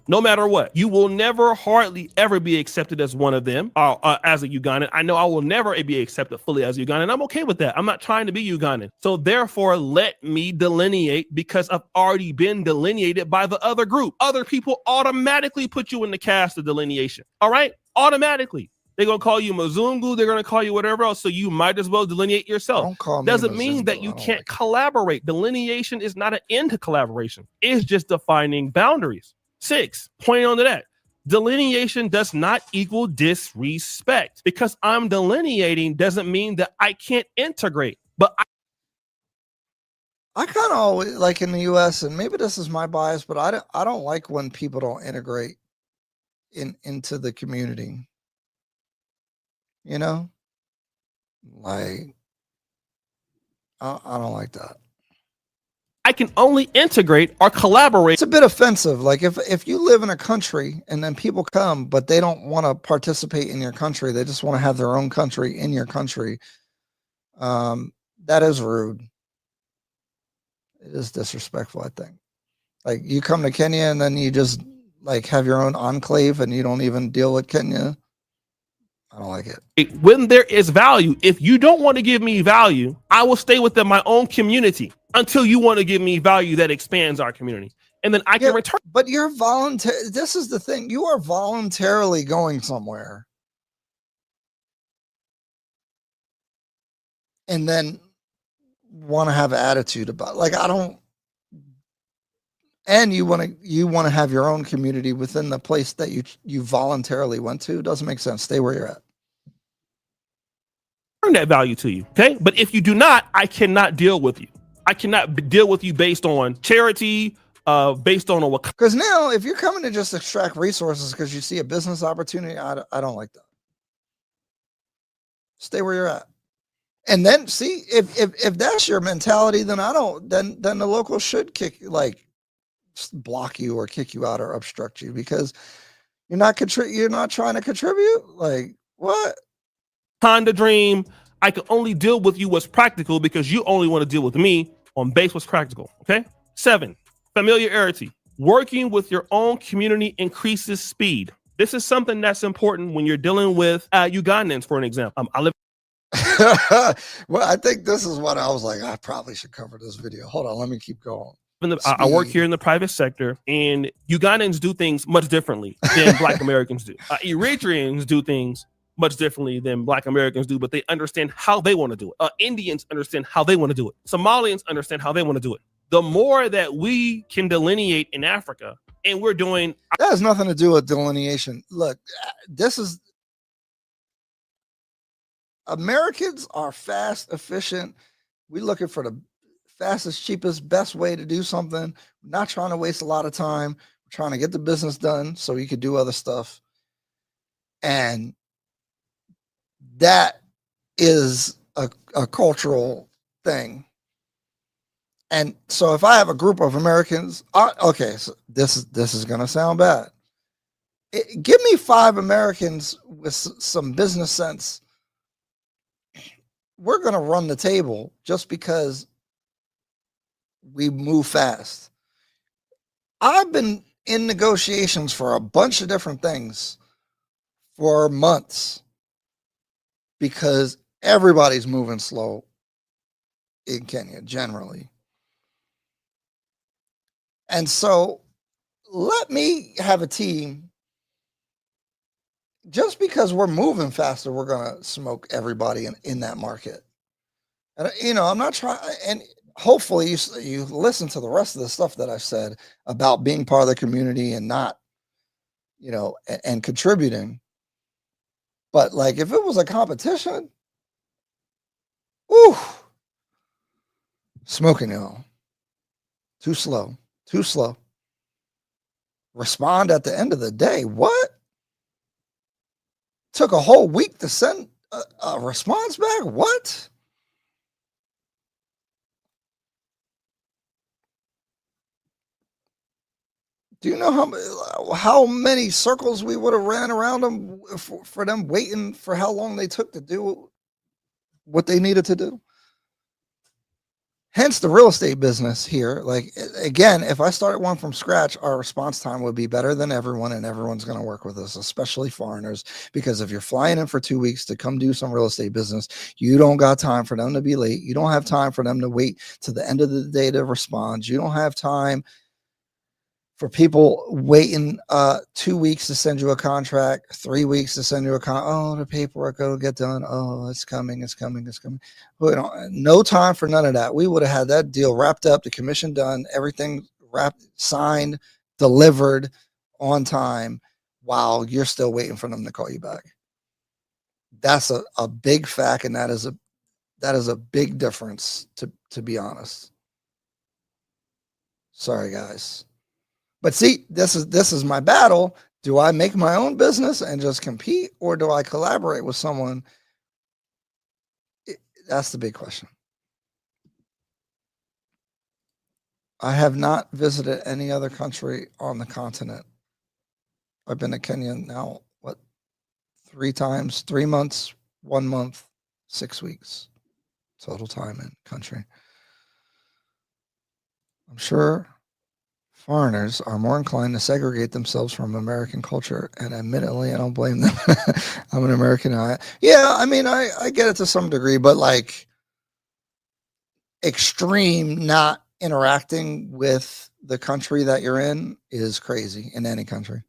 No matter what, you will never hardly ever be accepted as one of them as a Ugandan. I know I will never be accepted fully as a Ugandan. And I'm okay with that. I'm not trying to be Ugandan. So therefore, let me delineate, because I've already been delineated by the other group. Other people automatically put you in the cast of delineation. All right? Automatically. They're going to call you Mzungu. They're going to call you whatever else. So you might as well delineate yourself. Don't call me Doesn't Mzungu. mean that you can't collaborate. Delineation is not an end to collaboration. It's just defining boundaries. 6, pointing on to that. Delineation does not equal disrespect. Because I'm delineating doesn't mean that I can't integrate. But I kind of always, like in the US, and maybe this is my bias, but I don't like when people don't integrate into the community. You know? Like I don't like that. I can only integrate or collaborate. It's a bit offensive. Like if you live in a country and then people come, but they don't want to participate in your country, they just want to have their own country in your country. That is rude. It is disrespectful, I think. Like you come to Kenya and then you just like have your own enclave and you don't even deal with Kenya. I don't like it. When there is value, if you don't want to give me value, I will stay within my own community until you want to give me value that expands our community. And then I can return. But you're voluntary. This is the thing. You are voluntarily going somewhere. And then want to have attitude about, like, I don't. And you want to have your own community within the place that you voluntarily went to. Doesn't make sense. Stay where you're at. Earn that value to you, okay? But if you do not, I cannot deal with you. I cannot deal with you based on charity, based on what. Because now, if you're coming to just extract resources because you see a business opportunity, I don't like that. Stay where you're at. And then see if that's your mentality, then then the locals should block you or kick you out or obstruct you, because You're not trying to contribute? Like, what? Honda dream. I can only deal with you what's practical because you only want to deal with me on base what's practical. Okay. 7, familiarity. Working with your own community increases speed. This is something that's important when you're dealing with Ugandans, for an example. I live Well, I think this is what I was like, I probably should cover this video. Hold on, let me keep going. I work here in the private sector, and Ugandans do things much differently than Black Americans do. Eritreans do things much differently than Black Americans do, but they understand how they want to do it. Indians understand how they want to do it. Somalians understand how they want to do it. The more that we can delineate in Africa, and we're doing... That has nothing to do with delineation. Look, this is... Americans are fast, efficient. We're looking for the fastest, cheapest, best way to do something. We're not trying to waste a lot of time. We're trying to get the business done so you could do other stuff. And that is a cultural thing. And so if I have a group of Americans, okay, so this is going to sound bad. Give me 5 Americans with some business sense. We're going to run the table just because we move fast. I've been in negotiations for a bunch of different things for months because everybody's moving slow in Kenya generally. And so let me have a team. Just because we're moving faster, we're going to smoke everybody in that market. And, you know, I'm not trying, and hopefully you listen to the rest of the stuff that I've said about being part of the community and not, you know, and contributing. But like, if it was a competition, whew, smoking, y'all. Too slow. Respond at the end of the day. What? Took a whole week to send a response back? What? Do you know how many circles we would have ran around them for them waiting for how long they took to do what they needed to do? Hence the real estate business here. Like, again, if I started one from scratch, our response time would be better than everyone, and everyone's going to work with us, especially foreigners, because if you're flying in for 2 weeks to come do some real estate business, you don't got time for them to be late. You don't have time for them to wait to the end of the day to respond. You don't have time for people waiting 2 weeks to send you a contract, 3 weeks to send you a oh, the paperwork will get done. Oh, it's coming. No time for none of that. We would have had that deal wrapped up, the commission done, everything wrapped, signed, delivered on time while you're still waiting for them to call you back. That's a big fact, and that is a big difference, to be honest. Sorry, guys. But see, this is my battle. Do I make my own business and just compete, or do I collaborate with someone? That's the big question. I have not visited any other country on the continent. I've been to Kenya now, 3 times, 3 months, 1 month, 6 weeks total time in country. I'm sure foreigners are more inclined to segregate themselves from American culture, and admittedly, I don't blame them. I'm an American. Yeah, I mean, I get it to some degree, but like extreme not interacting with the country that you're in is crazy in any country.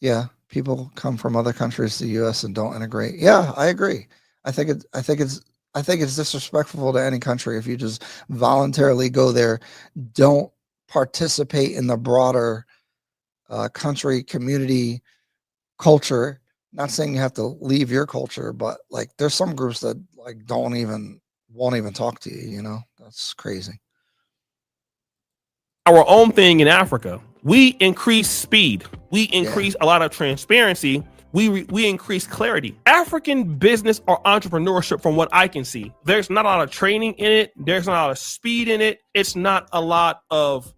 Yeah, people come from other countries to the U.S. and don't integrate. Yeah, I agree. I think it's disrespectful to any country if you just voluntarily go there, don't participate in the broader country, community, culture. Not saying you have to leave your culture, but like there's some groups that like won't even talk to you. You know, that's crazy. Our own thing in Africa, we increase speed. We increase a lot of transparency. We increase clarity. African business or entrepreneurship, from what I can see, there's not a lot of training in it. There's not a lot of speed in it. It's not a lot of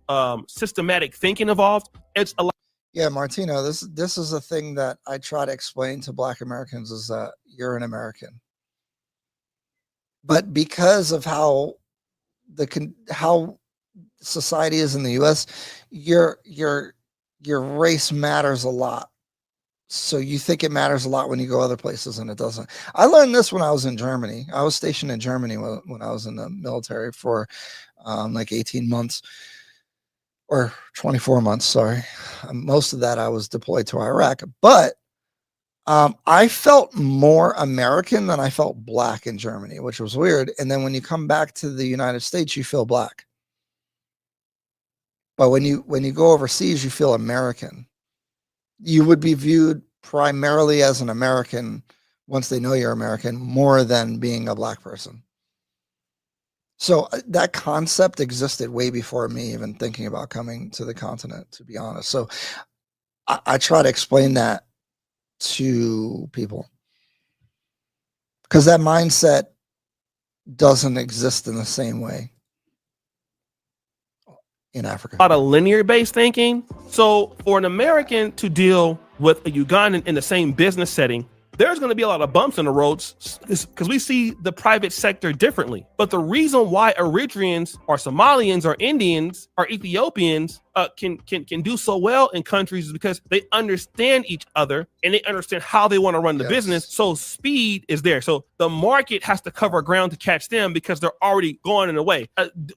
systematic thinking involved. It's a lot. Yeah, Martino, this is a thing that I try to explain to Black Americans is that you're an American. But because of how how society is in the US, your race matters a lot. So you think it matters a lot when you go other places and it doesn't. I learned this when I was in Germany. I was stationed in Germany when I was in the military for like 18 months or 24 months. Sorry. Most of that I was deployed to Iraq, but I felt more American than I felt Black in Germany, which was weird. And then when you come back to the United States, you feel Black. But when you go overseas, you feel American. You would be viewed primarily as an American once they know you're American, more than being a Black person. So that concept existed way before me even thinking about coming to the continent, to be honest. So I try to explain that to people because that mindset doesn't exist in the same way in Africa. A lot of linear based thinking. So for an American to deal with a Ugandan in the same business setting, there's going to be a lot of bumps in the roads because we see the private sector differently. But the reason why Eritreans or Somalians or Indians or Ethiopians can do so well in countries is because they understand each other and they understand how they want to run the business. So speed is there. So the market has to cover ground to catch them because they're already going in a way.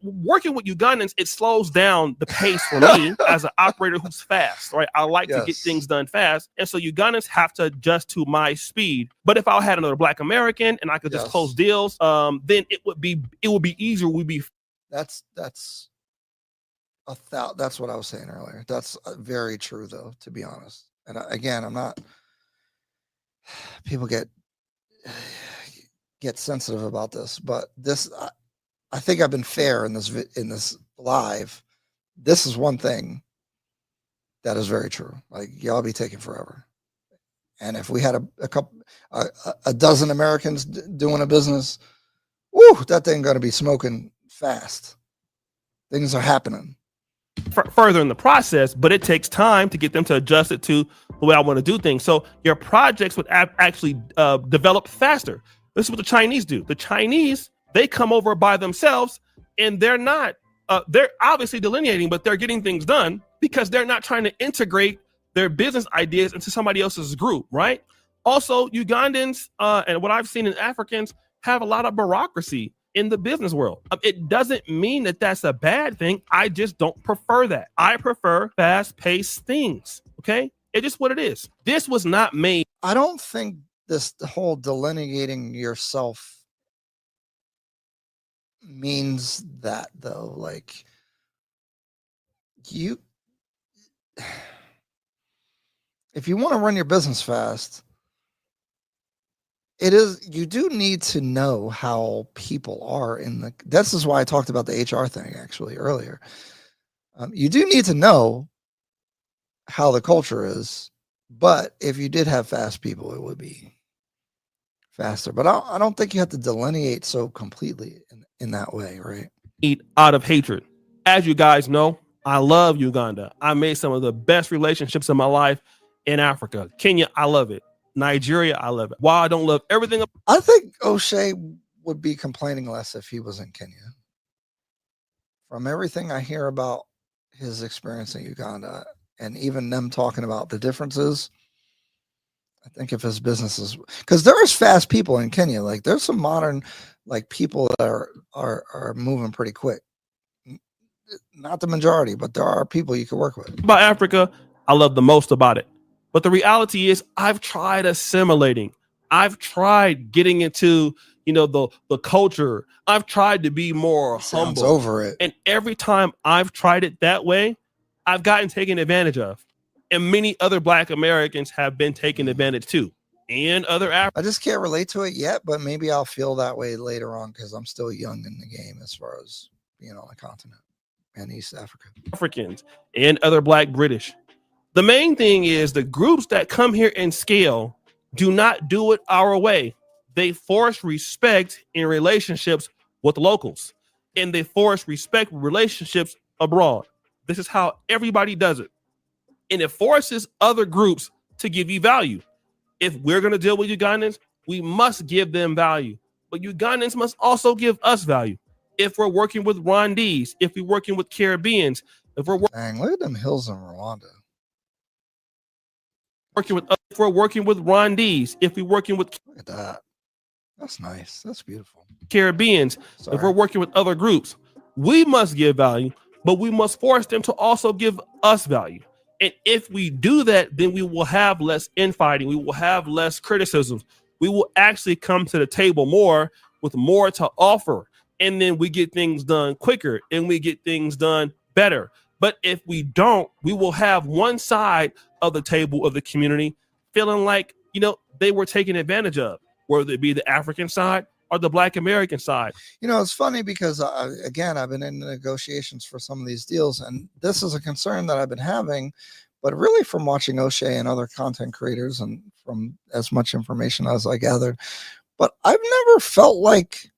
Working with Ugandans, it slows down the pace for me as an operator who's fast, right? I like to get things done fast. And so Ugandans have to adjust to my speed. But if I had another Black American and I could just close deals, then it would be easier. That's what I was saying earlier. That's very true, though, to be honest. And again, I'm not. People get sensitive about this, but this, I think I've been fair in this live. This is one thing that is very true. Like y'all be taking forever, and if we had a dozen Americans doing a business, woo, that thing gonna be smoking fast. Things are happening. Further in the process, but it takes time to get them to adjust it to the way I want to do things. So your projects would actually develop faster. This is what the Chinese do. The Chinese, they come over by themselves and they're obviously delineating, but they're getting things done because they're not trying to integrate their business ideas into somebody else's group, right? Also, Ugandans and what I've seen in Africans have a lot of bureaucracy in the business world. It doesn't mean that that's a bad thing. I just don't prefer that. I prefer fast-paced things, okay? It's just what it is. This was not made. I don't think the whole delineating yourself means that, though. Like, if you want to run your business fast, you do need to know how people are this is why I talked about the HR thing actually earlier. You do need to know how the culture is, but if you did have fast people, it would be faster. But I don't think you have to delineate so completely in that way, right? Out of hatred. As you guys know, I love Uganda. I made some of the best relationships in my life in Africa. Kenya, I love it. Nigeria, I love it. While I don't love everything, I think O'Shea would be complaining less if he was in Kenya. From everything I hear about his experience in Uganda and even them talking about the differences, I think if his business is, because there is fast people in Kenya, like there's some modern like people that are moving pretty quick. Not the majority, but there are people you can work with. About Africa, I love the most about it. But the reality is I've tried assimilating. I've tried getting into, the culture. I've tried to be more humble. Over it. And every time I've tried it that way, I've gotten taken advantage of. And many other Black Americans have been taken advantage too. And other I just can't relate to it yet, but maybe I'll feel that way later on because I'm still young in the game as far as being on the continent and East Africa. Africans and other Black British. The main thing is the groups that come here and scale do not do it our way. They force respect in relationships with locals, and they force respect relationships abroad. This is how everybody does it. and it forces other groups to give you value. If we're going to deal with Ugandans, we must give them value, but Ugandans must also give us value. If we're working with Rwandese, if we're working with Caribbeans, if we're Dang, look at them hills in Rwanda. working with Rwandese, if we're working with Look at that. That's nice. That's beautiful. Caribbeans, Sorry. if we're working with other groups, we must give value, but we must force them to also give us value. And if we do that, then we will have less infighting. We will have less criticisms. We will actually come to the table more with more to offer. And then we get things done quicker and we get things done better. But if we don't, we will have one side of the table of the community feeling like, they were taken advantage of, whether it be the African side or the Black American side. It's funny because, again, I've been in negotiations for some of these deals, and this is a concern that I've been having, but really from watching O'Shea and other content creators and from as much information as I gathered. But I've never felt like,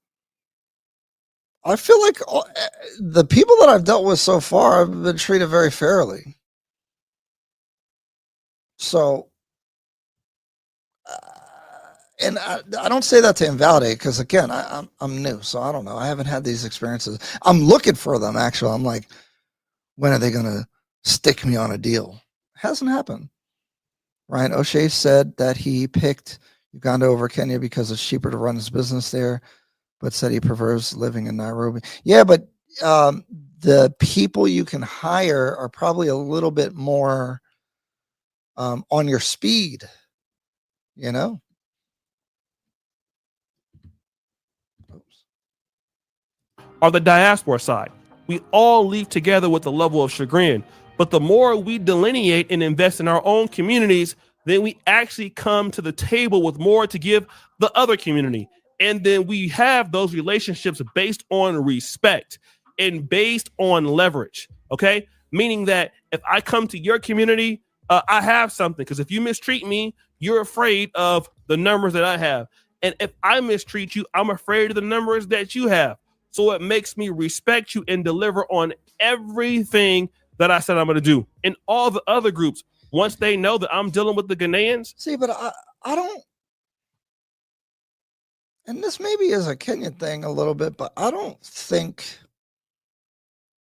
I feel like the people that I've dealt with so far have been treated very fairly. So, and I don't say that to invalidate, because again, I'm new, so I don't know. I haven't had these experiences. I'm looking for them, actually. I'm like, when are they going to stick me on a deal? Hasn't happened. Ryan O'Shea said that he picked Uganda over Kenya because it's cheaper to run his business there, but said he prefers living in Nairobi. Yeah, but the people you can hire are probably a little bit more on your speed, Or the diaspora side. We all leave together with a level of chagrin, but the more we delineate and invest in our own communities, then we actually come to the table with more to give the other community. And then we have those relationships based on respect and based on leverage. Okay. Meaning that if I come to your community, I have something. Because if you mistreat me, you're afraid of the numbers that I have. And if I mistreat you, I'm afraid of the numbers that you have. So it makes me respect you and deliver on everything that I said I'm going to do. And all the other groups, once they know that I'm dealing with the Ghanaians. See, but I don't, and this maybe is a Kenyan thing a little bit, but I don't think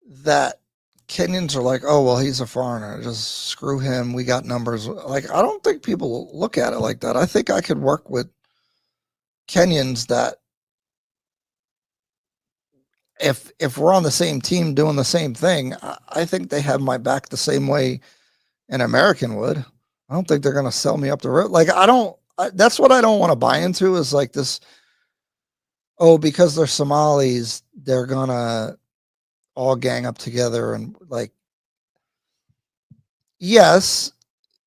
that Kenyans are like, oh, well, he's a foreigner, just screw him, we got numbers. Like, I don't think people look at it like that. I think I could work with Kenyans that if we're on the same team doing the same thing, I think they have my back the same way an American would. I don't think they're going to sell me up the road. Like, that's what I don't want to buy into, is like this, oh, because they're Somalis, they're going to all gang up together. And like, yes,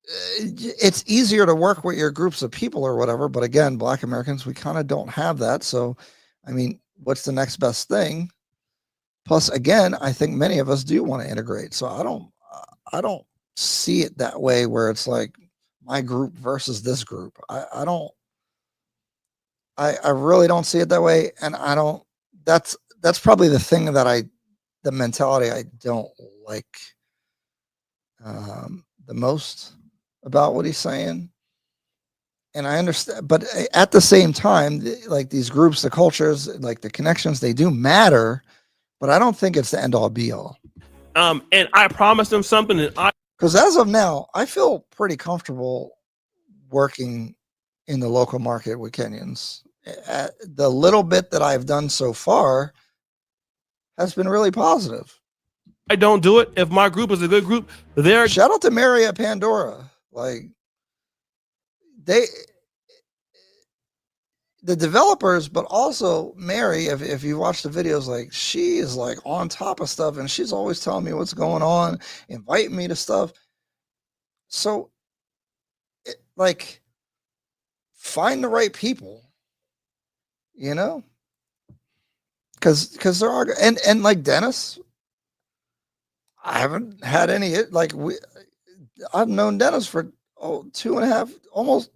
it's easier to work with your groups of people or whatever. But again, Black Americans, we kind of don't have that. So, I mean, what's the next best thing? Plus, again, I think many of us do want to integrate. So I don't see it that way, where it's like my group versus this group. I really don't see it that way. And that's probably the thing that the mentality I don't like the most about what he's saying. And I understand, but at the same time, like these groups, the cultures, like the connections, they do matter, but I don't think it's the end all be all. And I promised them something, and because as of now, I feel pretty comfortable working in the local market with Kenyans. The little bit that I've done so far has been really positive. I don't do it. If my group is a good group, shout out to Mary at Pandora. Like, the developers, but also Mary, if you watch the videos, like, she is like on top of stuff, and she's always telling me what's going on, inviting me to stuff. So like, find the right people, because there are, and like Dennis, I haven't had any, like, I've known Dennis for 2.5, almost,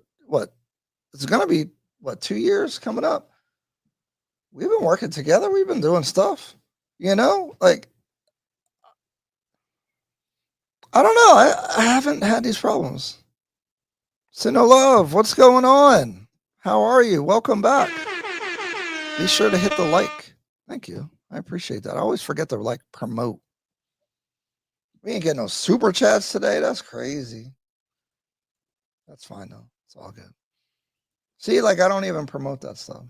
it's going to be 2 years coming up. We've been working together. We've been doing stuff, like, I don't know. I haven't had these problems. Sino Love, what's going on? How are you? Welcome back. Be sure to hit the like. Thank you. I appreciate that. I always forget to like promote. We ain't getting no super chats today. That's crazy. That's fine though. It's all good. See, like I don't even promote that stuff.